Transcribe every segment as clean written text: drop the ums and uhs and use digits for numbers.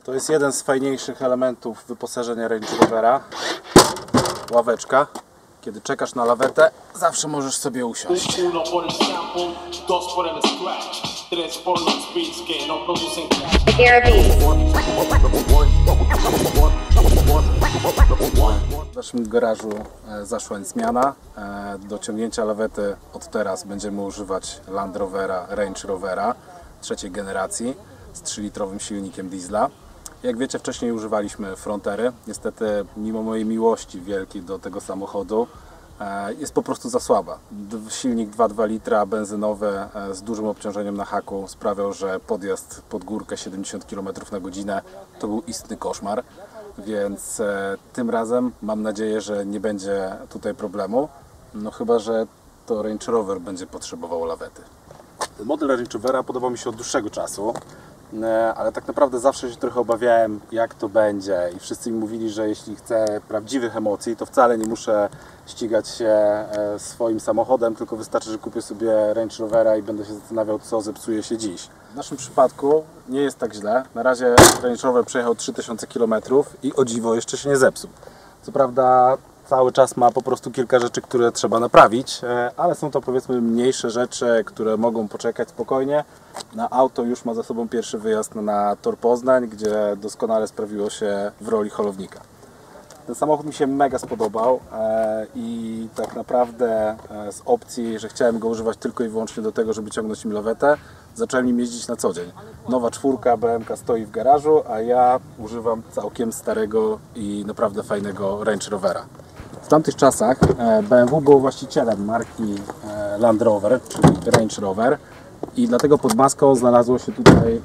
To jest jeden z fajniejszych elementów wyposażenia Range Rovera. Ławeczka. Kiedy czekasz na lawetę, zawsze możesz sobie usiąść. W naszym garażu zaszła zmiana. Do ciągnięcia lawety od teraz będziemy używać Land Rovera, Range Rovera trzeciej generacji z 3-litrowym silnikiem diesla. Jak wiecie, wcześniej używaliśmy Frontery. Niestety, mimo mojej miłości wielkiej do tego samochodu, jest po prostu za słaba. Silnik 2,2 litra benzynowy z dużym obciążeniem na haku sprawiał, że podjazd pod górkę 70 km na godzinę to był istny koszmar. Więc tym razem mam nadzieję, że nie będzie tutaj problemu. No chyba że to Range Rover będzie potrzebował lawety. Model Range Rovera podobał mi się od dłuższego czasu, ale tak naprawdę zawsze się trochę obawiałem, jak to będzie, i wszyscy mi mówili, że jeśli chcę prawdziwych emocji, to wcale nie muszę ścigać się swoim samochodem, tylko wystarczy, że kupię sobie Range Rovera i będę się zastanawiał, co zepsuje się dziś. W naszym przypadku nie jest tak źle. Na razie Range Rover przejechał 3000 km i o dziwo jeszcze się nie zepsuł. Co prawda cały czas ma po prostu kilka rzeczy, które trzeba naprawić, ale są to, powiedzmy, mniejsze rzeczy, które mogą poczekać spokojnie. Na auto już ma za sobą pierwszy wyjazd na Tor Poznań, gdzie doskonale sprawiło się w roli holownika. Ten samochód mi się mega spodobał i tak naprawdę z opcji, że chciałem go używać tylko i wyłącznie do tego, żeby ciągnąć im lawetę, zacząłem nim jeździć na co dzień. Nowa 4 BMK stoi w garażu, a ja używam całkiem starego i naprawdę fajnego Range Rovera. W tamtych czasach BMW było właścicielem marki Land Rover, czyli Range Rover, i dlatego pod maską znalazło się tutaj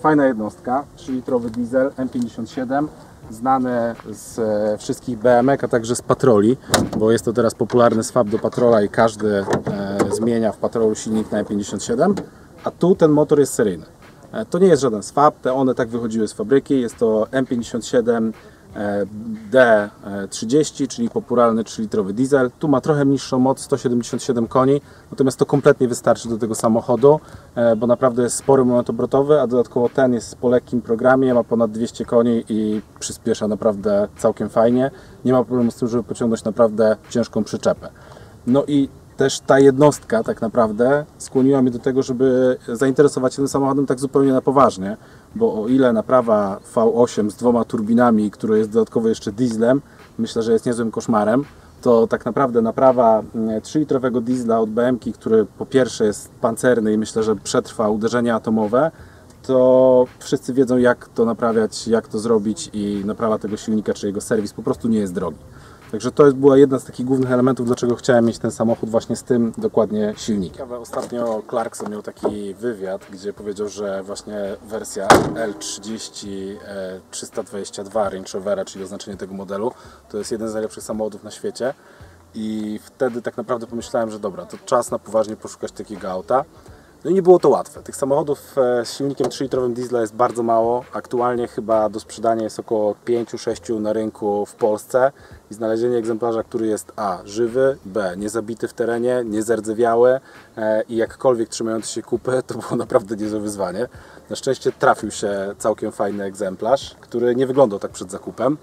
fajna jednostka, 3-litrowy diesel M57, znany z wszystkich BMK, a także z patroli, bo jest to teraz popularny swap do patrola i każdy zmienia w patrolu silnik na M57, a tu ten motor jest seryjny. To nie jest żaden swap, one tak wychodziły z fabryki, jest to M57 D30, czyli popularny 3-litrowy diesel. Tu ma trochę niższą moc, 177 koni, natomiast to kompletnie wystarczy do tego samochodu, bo naprawdę jest spory moment obrotowy, a dodatkowo ten jest po lekkim programie, ma ponad 200 koni i przyspiesza naprawdę całkiem fajnie. Nie ma problemu z tym, żeby pociągnąć naprawdę ciężką przyczepę. No i też ta jednostka tak naprawdę skłoniła mnie do tego, żeby zainteresować się tym samochodem tak zupełnie na poważnie, bo o ile naprawa V8 z 2 turbinami, który jest dodatkowo jeszcze dieslem, myślę, że jest niezłym koszmarem, to tak naprawdę naprawa 3-litrowego diesla od BMW, który po pierwsze jest pancerny i myślę, że przetrwa uderzenia atomowe, to wszyscy wiedzą, jak to naprawiać, jak to zrobić, i naprawa tego silnika czy jego serwis po prostu nie jest drogi. Także to była jedna z takich głównych elementów, dlaczego chciałem mieć ten samochód właśnie z tym dokładnie silnikiem. Ostatnio Clarkson miał taki wywiad, gdzie powiedział, że właśnie wersja L30 322 Range Rovera, czyli oznaczenie tego modelu, to jest jeden z najlepszych samochodów na świecie. I wtedy tak naprawdę pomyślałem, że dobra, to czas na poważnie poszukać takiego auta. No i nie było to łatwe. Tych samochodów z silnikiem 3-litrowym diesla jest bardzo mało. Aktualnie chyba do sprzedania jest około 5-6 na rynku w Polsce i znalezienie egzemplarza, który jest A, żywy, B, niezabity w terenie, niezardzewiały i jakkolwiek trzymający się kupy, to było naprawdę niezłe wyzwanie. Na szczęście trafił się całkiem fajny egzemplarz, który nie wyglądał tak przed zakupem.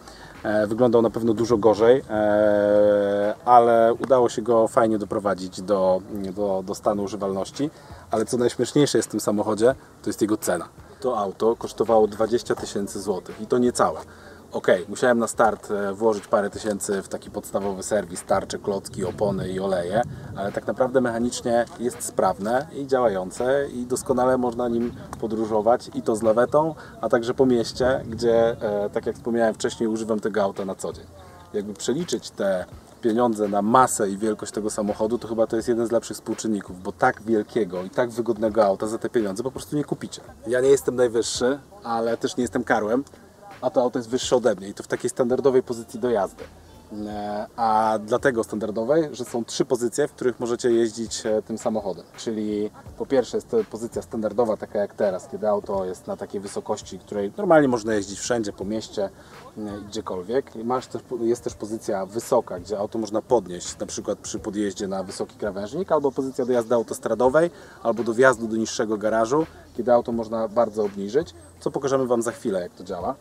Wyglądał na pewno dużo gorzej, ale udało się go fajnie doprowadzić do stanu używalności. Ale co najśmieszniejsze jest w tym samochodzie, to jest jego cena. To auto kosztowało 20 000 złotych i to niecałe. Ok, musiałem na start włożyć parę tysięcy w taki podstawowy serwis, tarcze, klocki, opony i oleje, ale tak naprawdę mechanicznie jest sprawne i działające i doskonale można nim podróżować, i to z lawetą, a także po mieście, gdzie, tak jak wspomniałem wcześniej, używam tego auta na co dzień. Jakby przeliczyć te pieniądze na masę i wielkość tego samochodu, to chyba to jest jeden z lepszych współczynników, bo tak wielkiego i tak wygodnego auta za te pieniądze po prostu nie kupicie. Ja nie jestem najwyższy, ale też nie jestem karłem, a to auto jest wyższe ode mnie i to w takiej standardowej pozycji do jazdy. A dlatego standardowej, że są 3 pozycje, w których możecie jeździć tym samochodem. Czyli po pierwsze jest to pozycja standardowa, taka jak teraz, kiedy auto jest na takiej wysokości, której normalnie można jeździć wszędzie, po mieście, gdziekolwiek. Jest też pozycja wysoka, gdzie auto można podnieść, na przykład przy podjeździe na wysoki krawężnik, albo pozycja do jazdy autostradowej, albo do wjazdu do niższego garażu, kiedy auto można bardzo obniżyć, co pokażemy Wam za chwilę, jak to działa.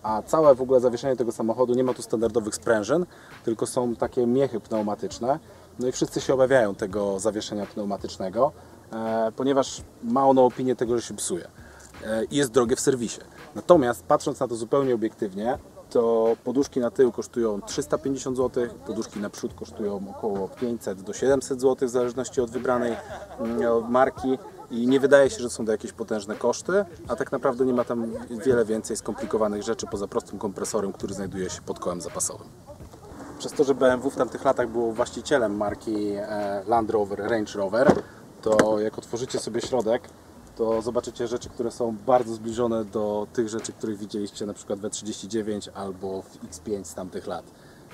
A całe w ogóle zawieszenie tego samochodu, nie ma tu standardowych sprężyn, tylko są takie miechy pneumatyczne. No i wszyscy się obawiają tego zawieszenia pneumatycznego, ponieważ ma ono opinię tego, że się psuje i jest drogie w serwisie. Natomiast patrząc na to zupełnie obiektywnie, to poduszki na tył kosztują 350 zł, poduszki na przód kosztują około 500 do 700 zł w zależności od wybranej marki. I nie wydaje się, że są to jakieś potężne koszty, a tak naprawdę nie ma tam wiele więcej skomplikowanych rzeczy poza prostym kompresorem, który znajduje się pod kołem zapasowym. Przez to, że BMW w tamtych latach było właścicielem marki Land Rover, Range Rover, to jak otworzycie sobie środek, to zobaczycie rzeczy, które są bardzo zbliżone do tych rzeczy, których widzieliście na przykład w E39 albo w X5 z tamtych lat.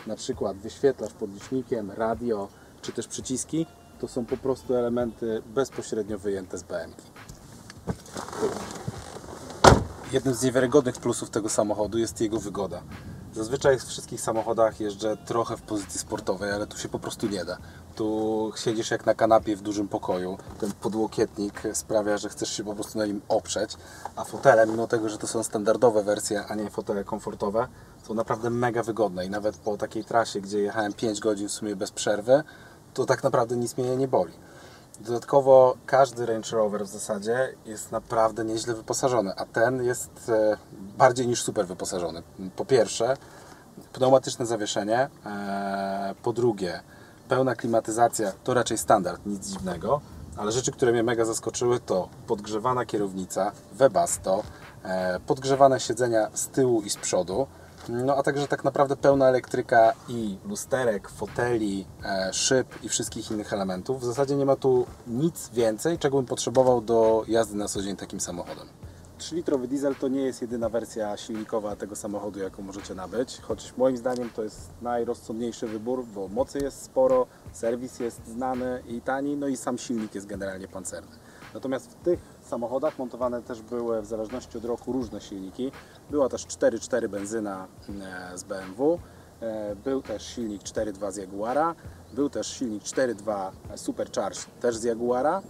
Na przykład wyświetlacz pod licznikiem, radio czy też przyciski. To są po prostu elementy bezpośrednio wyjęte z BM-ki. Jednym z niewiarygodnych plusów tego samochodu jest jego wygoda. Zazwyczaj w wszystkich samochodach jeżdżę trochę w pozycji sportowej, ale tu się po prostu nie da. Tu siedzisz jak na kanapie w dużym pokoju. Ten podłokietnik sprawia, że chcesz się po prostu na nim oprzeć. A fotele, mimo tego, że to są standardowe wersje, a nie fotele komfortowe, są naprawdę mega wygodne. I nawet po takiej trasie, gdzie jechałem 5 godzin w sumie bez przerwy, to tak naprawdę nic mnie nie boli. Dodatkowo każdy Range Rover w zasadzie jest naprawdę nieźle wyposażony, a ten jest bardziej niż super wyposażony. Po pierwsze, pneumatyczne zawieszenie, po drugie, pełna klimatyzacja, to raczej standard, nic dziwnego, ale rzeczy, które mnie mega zaskoczyły, to podgrzewana kierownica, Webasto, podgrzewane siedzenia z tyłu i z przodu, no a także tak naprawdę pełna elektryka i lusterek, foteli, szyb i wszystkich innych elementów. W zasadzie nie ma tu nic więcej, czego bym potrzebował do jazdy na co dzień takim samochodem. 3-litrowy diesel to nie jest jedyna wersja silnikowa tego samochodu, jaką możecie nabyć, choć moim zdaniem to jest najrozsądniejszy wybór, bo mocy jest sporo, serwis jest znany i tani, no i sam silnik jest generalnie pancerny. Natomiast w tych samochodach montowane też były w zależności od roku różne silniki. Była też 4.4 benzyna z BMW, był też silnik 4.2 z Jaguara, był też silnik 4.2 Supercharged też z Jaguara.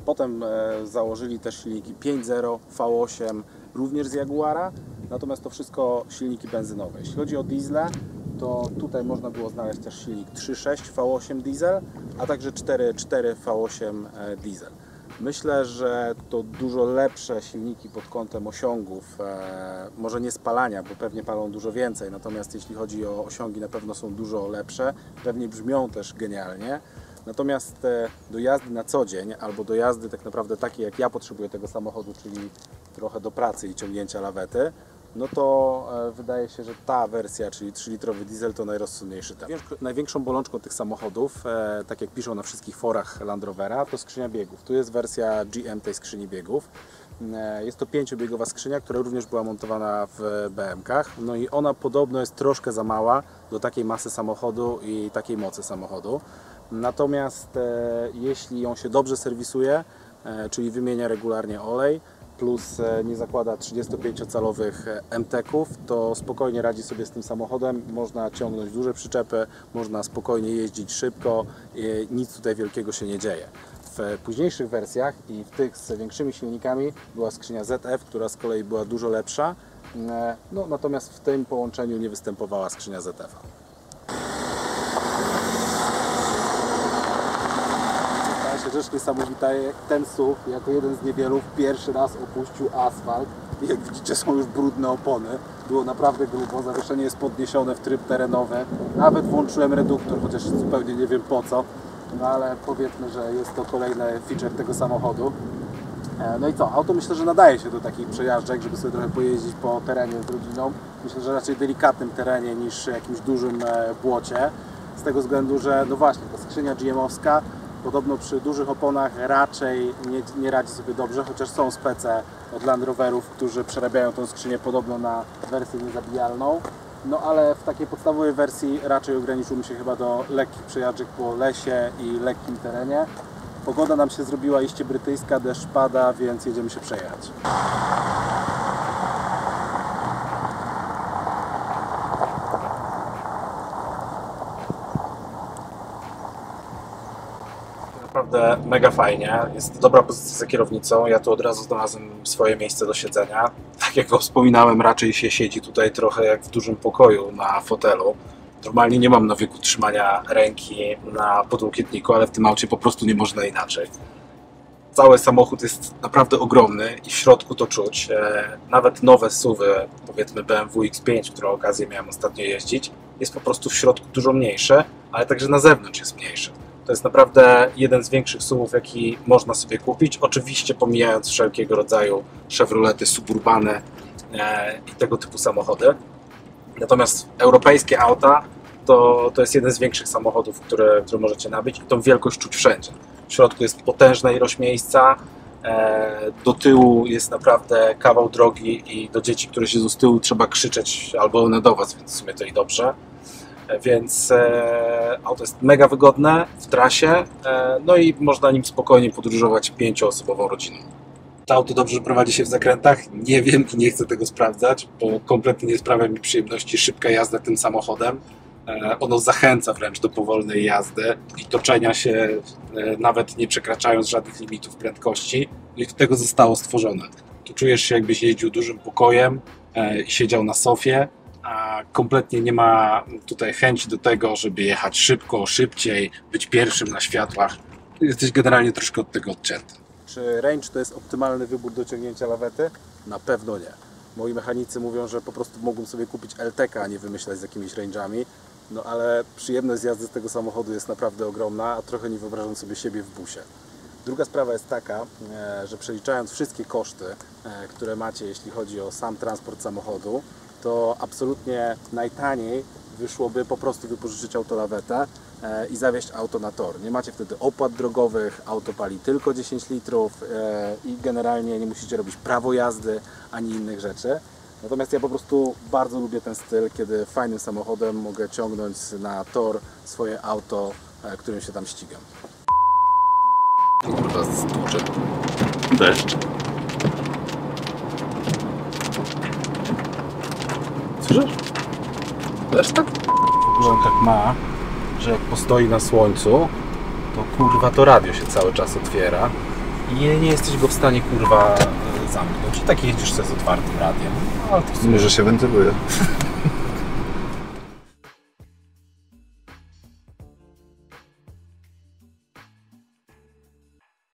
Potem założyli też silniki 5.0 V8 również z Jaguara, natomiast to wszystko silniki benzynowe. Jeśli chodzi o diesle, to tutaj można było znaleźć też silnik 3.6 V8 diesel, a także 4.4 V8 diesel. Myślę, że to dużo lepsze silniki pod kątem osiągów, może nie spalania, bo pewnie palą dużo więcej, natomiast jeśli chodzi o osiągi, na pewno są dużo lepsze, pewnie brzmią też genialnie. Natomiast do jazdy na co dzień, albo do jazdy tak naprawdę takiej jak ja potrzebuję tego samochodu, czyli trochę do pracy i ciągnięcia lawety, no to wydaje się, że ta wersja, czyli 3-litrowy diesel, to najrozsądniejszy temat. Największą bolączką tych samochodów, tak jak piszą na wszystkich forach Land Rovera, to skrzynia biegów. Tu jest wersja GM tej skrzyni biegów. Jest to 5-biegowa skrzynia, która również była montowana w BM-kach. No i ona podobno jest troszkę za mała do takiej masy samochodu i takiej mocy samochodu. Natomiast jeśli ją się dobrze serwisuje, czyli wymienia regularnie olej, plus nie zakłada 35-calowych MTEK-ów, to spokojnie radzi sobie z tym samochodem. Można ciągnąć duże przyczepy, można spokojnie jeździć szybko, nic tutaj wielkiego się nie dzieje. W późniejszych wersjach i w tych z większymi silnikami była skrzynia ZF, która z kolei była dużo lepsza, no, natomiast w tym połączeniu nie występowała skrzynia ZF. Rzecz niesamowita, ten SUV jako jeden z niewielu pierwszy raz opuścił asfalt i jak widzicie są już brudne opony. Było naprawdę grubo, zawieszenie jest podniesione w tryb terenowy. Nawet włączyłem reduktor, chociaż zupełnie nie wiem po co. No ale powiedzmy, że jest to kolejny feature tego samochodu. No i co? Auto myślę, że nadaje się do takich przejażdżek, żeby sobie trochę pojeździć po terenie z rodziną. Myślę, że raczej delikatnym terenie niż jakimś dużym błocie. Z tego względu, że no właśnie, ta skrzynia GM-owska podobno przy dużych oponach raczej nie radzi sobie dobrze, chociaż są spece od Land Roverów, którzy przerabiają tą skrzynię podobno na wersję niezabijalną. No ale w takiej podstawowej wersji raczej ograniczyłbym się chyba do lekkich przejażdżek po lesie i lekkim terenie. Pogoda nam się zrobiła iście brytyjska, deszcz pada, więc jedziemy się przejechać. Naprawdę mega fajnie, jest dobra pozycja za kierownicą, ja tu od razu znalazłem swoje miejsce do siedzenia. Tak jak wspominałem, raczej się siedzi tutaj trochę jak w dużym pokoju na fotelu. Normalnie nie mam nawyku trzymania ręki na podłokietniku, ale w tym aucie po prostu nie można inaczej. Cały samochód jest naprawdę ogromny i w środku to czuć. Nawet nowe SUV-y, powiedzmy BMW X5, którą okazję miałem ostatnio jeździć, jest po prostu w środku dużo mniejsze, ale także na zewnątrz jest mniejsze. To jest naprawdę jeden z większych SUV-ów, jaki można sobie kupić. Oczywiście pomijając wszelkiego rodzaju Chevrolety, Suburbany i tego typu samochody. Natomiast europejskie auta to jest jeden z większych samochodów, które możecie nabyć i tą wielkość czuć wszędzie. W środku jest potężna ilość miejsca, do tyłu jest naprawdę kawał drogi i do dzieci, które siedzą z tyłu, trzeba krzyczeć albo one do Was, więc w sumie to i dobrze. Więc auto jest mega wygodne w trasie, no i można nim spokojnie podróżować 5-osobową rodziną. To auto dobrze prowadzi się w zakrętach? Nie wiem i nie chcę tego sprawdzać, bo kompletnie nie sprawia mi przyjemności szybka jazda tym samochodem. Ono zachęca wręcz do powolnej jazdy i toczenia się, nawet nie przekraczając żadnych limitów prędkości. I do tego zostało stworzone. Tu czujesz się, jakbyś jeździł dużym pokojem i siedział na sofie, a kompletnie nie ma tutaj chęci do tego, żeby jechać szybko, szybciej, być pierwszym na światłach. Jesteś generalnie troszkę od tego odcięty. Czy range to jest optymalny wybór do ciągnięcia lawety? Na pewno nie. Moi mechanicy mówią, że po prostu mógłbym sobie kupić LTK, a nie wymyślać z jakimiś range'ami. No ale przyjemność z jazdy z tego samochodu jest naprawdę ogromna, a trochę nie wyobrażam sobie siebie w busie. Druga sprawa jest taka, że przeliczając wszystkie koszty, które macie, jeśli chodzi o sam transport samochodu, to absolutnie najtaniej wyszłoby po prostu wypożyczyć autolawetę i zawieźć auto na tor. Nie macie wtedy opłat drogowych, auto pali tylko 10 litrów i generalnie nie musicie robić prawo jazdy ani innych rzeczy. Natomiast ja po prostu bardzo lubię ten styl, kiedy fajnym samochodem mogę ciągnąć na tor swoje auto, którym się tam ścigam. Kurwa, stłucze. Deszcz. Słyszysz? Deszcz tak? W ogóle on tak ma, że jak postoi na słońcu, to kurwa to radio się cały czas otwiera i nie jesteś go w stanie kurwa zamknąć. I tak jeździsz sobie z otwartym radiem. No, ale to w sumie... Może się wentyluje.